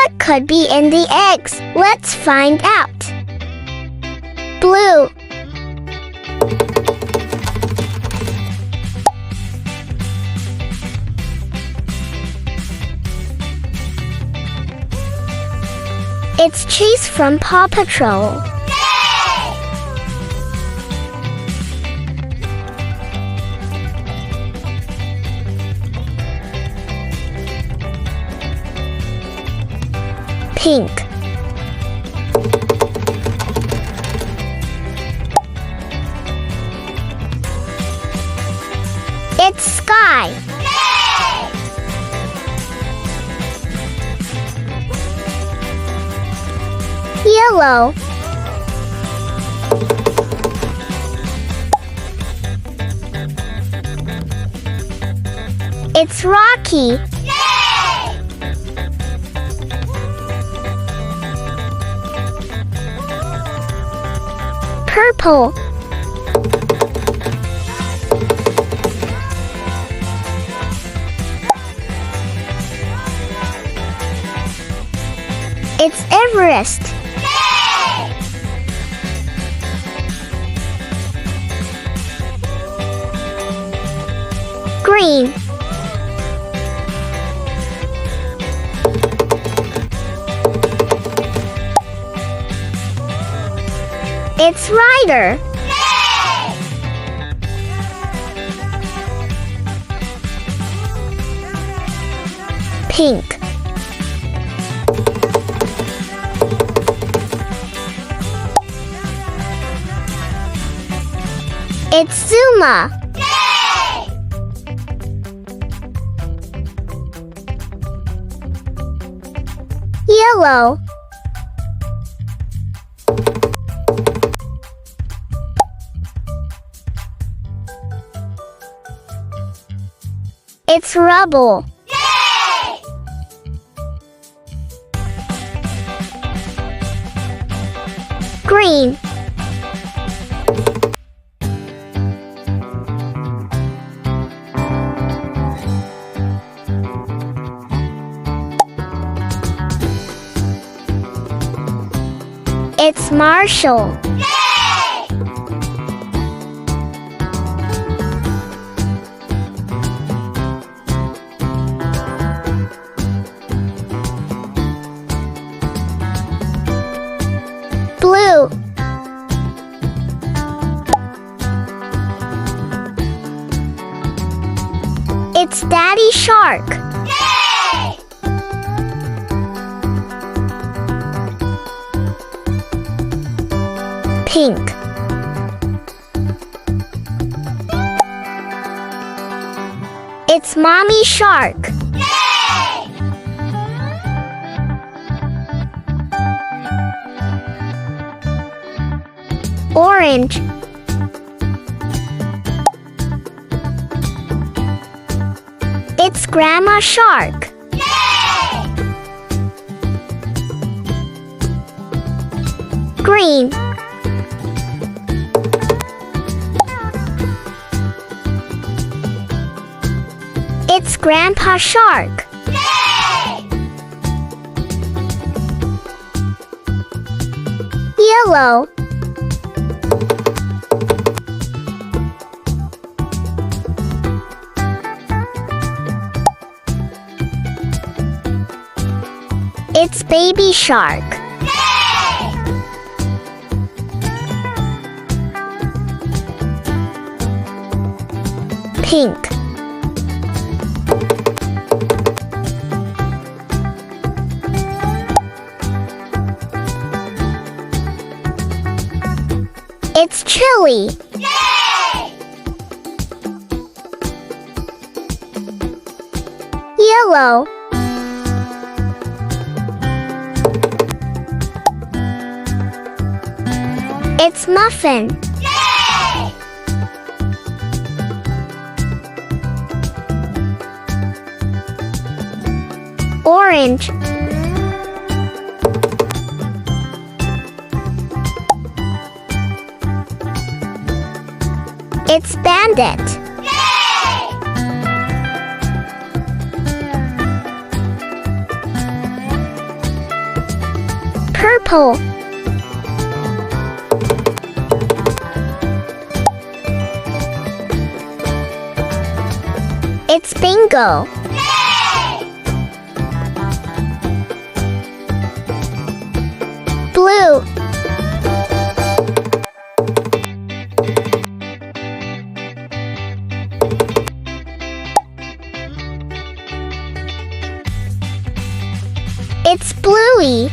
What could be in the eggs? Let's find out. Blue. It's Chase from Paw Patrol. Pink. It's Sky. Yellow. It's Rocky. Purple. It's Everest. Green. It's Ryder. Pink. It's Zuma. Yellow. It's Rubble. Green. It's Marshall. Blue. It's Daddy Shark. Pink. It's Mommy Shark. Orange. It's Grandma Shark. Green. It's Grandpa Shark. Yellow. It's Baby Shark. Pink. It's Chili. Yellow. It's Muffin. Orange. It's Bandit. purple. It's bingo. Blue. It's Bluey.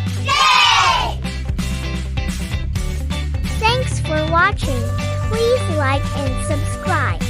Thanks for watching. Please like and subscribe.